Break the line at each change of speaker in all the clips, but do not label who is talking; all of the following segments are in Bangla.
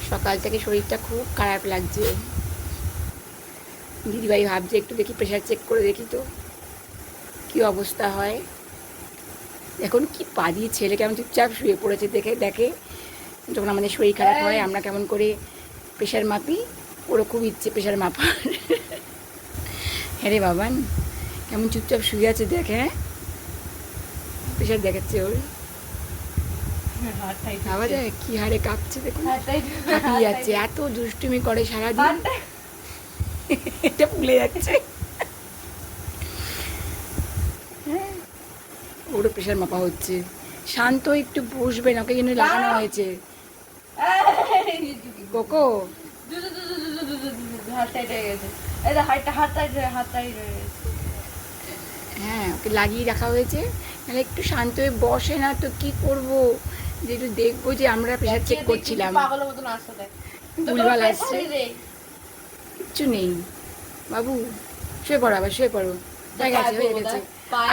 সকাল থেকে শরীরটা খুব খারাপ লাগছে। দিদিভাই ভাবছে একটু দেখি প্রেশার চেক করে দেখি তো কি অবস্থা হয়। এখন কি পা দিয়ে ছেলে কেমন চুপচাপ শুয়ে পড়েছে দেখে যখন আমাদের শরীর খারাপ হয় আমরা কেমন করে প্রেশার মাপি, ওরও খুব ইচ্ছে প্রেশার মাপার। হ্যাঁ রে বাবান, কেমন চুপচাপ শুয়ে আছে দেখে। হ্যাঁ, প্রেশার দেখাচ্ছে ওর। ভাবা যায় কি হারে কাঁপছে, দেখুন কাঁপিয়ে যাচ্ছে, এত দুষ্টুমি করে সারাদিন। এটা ভুলে যাচ্ছে। হ্যাঁ, ওরও প্রেশার মাপা হচ্ছে। শান্ত একটু বসবে না, ওকে জন্য লাগানো হয়েছে। কোকো হ্যাঁ, ওকে লাগিয়ে রাখা হয়েছে, নাহলে একটু শান্ত হয়ে বসে না তো কি করব, যে একটু দেখবো যে আমরা প্রেশার চেক করছিলাম। ভুলভাল আসছে, কিচ্ছু নেই বাবু, শুয়ে পড়ো, আবার শুয়ে পড়ো, হয়ে গেছে হয়ে গেছে।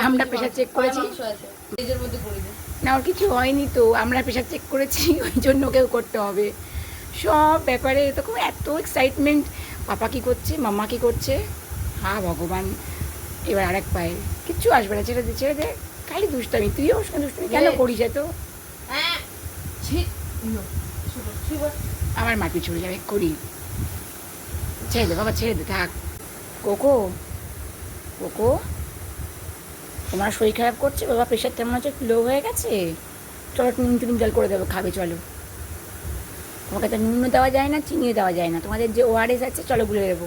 আমরা প্রেশার চেক করেছি না, ওর কিছু হয়নি তো, আমরা প্রেশার চেক করেছি ওই জন্য ওকেও করতে হবে। সব ব্যাপারে এরকম এত এক্সাইটমেন্ট। পাপা কী করছে, মাম্মা কী করছে, হ্যাঁ ভগবান। এবার আরেক পায়ে কিচ্ছু আসবে না, ছেড়ে দে, খালি দুষ্টামি। তুইও ওর সঙ্গে দুষ্টামি কেন করিস এত? আমার মাটি ছুড়ে যাবে করি, ছেড়ে দে বাবা, ছেড়ে দে, থাক। কোকো কোকো, তোমার শরীর খারাপ করছে বাবা, প্রেশার তেমন হচ্ছে, লো হয়ে গেছে। চলো নুন জল করে দেবো, খাবে চলো। তোমাকে তো নুনও দেওয়া যায় না, চিনিও দেওয়া যায় না। তোমাদের যে ওআরএস আছে চলো গুলে দেবো।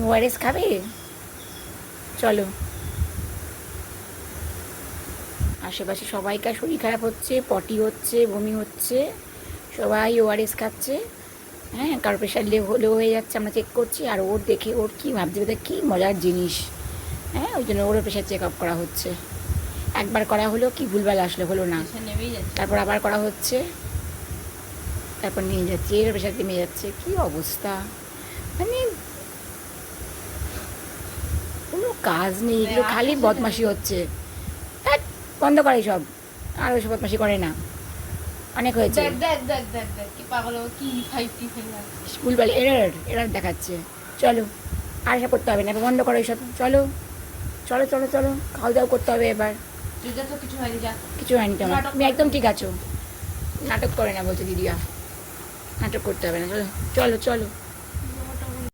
ওআরএস খাবে চলো। আশেপাশে সবাইকার শরীর খারাপ হচ্ছে, পটি হচ্ছে, বমি হচ্ছে, সবাই ওআরএস খাচ্ছে। হ্যাঁ, কারো প্রেশার লো হয়ে যাচ্ছে, আমরা চেক করছি। আর ওর দেখে ওর কী ভাবছে, বোধ কী মজার জিনিস। হ্যাঁ, ওই জন্য ওরও প্রেশার চেক আপ করা হচ্ছে। একবার করা হলো, কি ভুলভাল আসলো, হলো না, তারপর আবার করা হচ্ছে, তারপর নিয়ে যাচ্ছে, এর প্রেশার নেমে যাচ্ছে। কী অবস্থা, মানে কোনো কাজ নেই, এগুলো খালি বদমাশি হচ্ছে। হ্যাঁ, বন্ধ করে সব, আর ওইসব বদমাশি করে না, অনেক হয়েছে। ভুলভাল এরার দেখাচ্ছে। চলো, আর এসব করতে হবে না, এবার বন্ধ করো এইসব। চলো চলো চলো চলো, খাওয়া দাওয়া করতে হবে এবার। কিছু হয়নি তোমার, তুমি একদম ঠিক আছো। নাটক করে না বলছে দিদিয়া, নাটক করতে হবে না, চলো চলো চলো।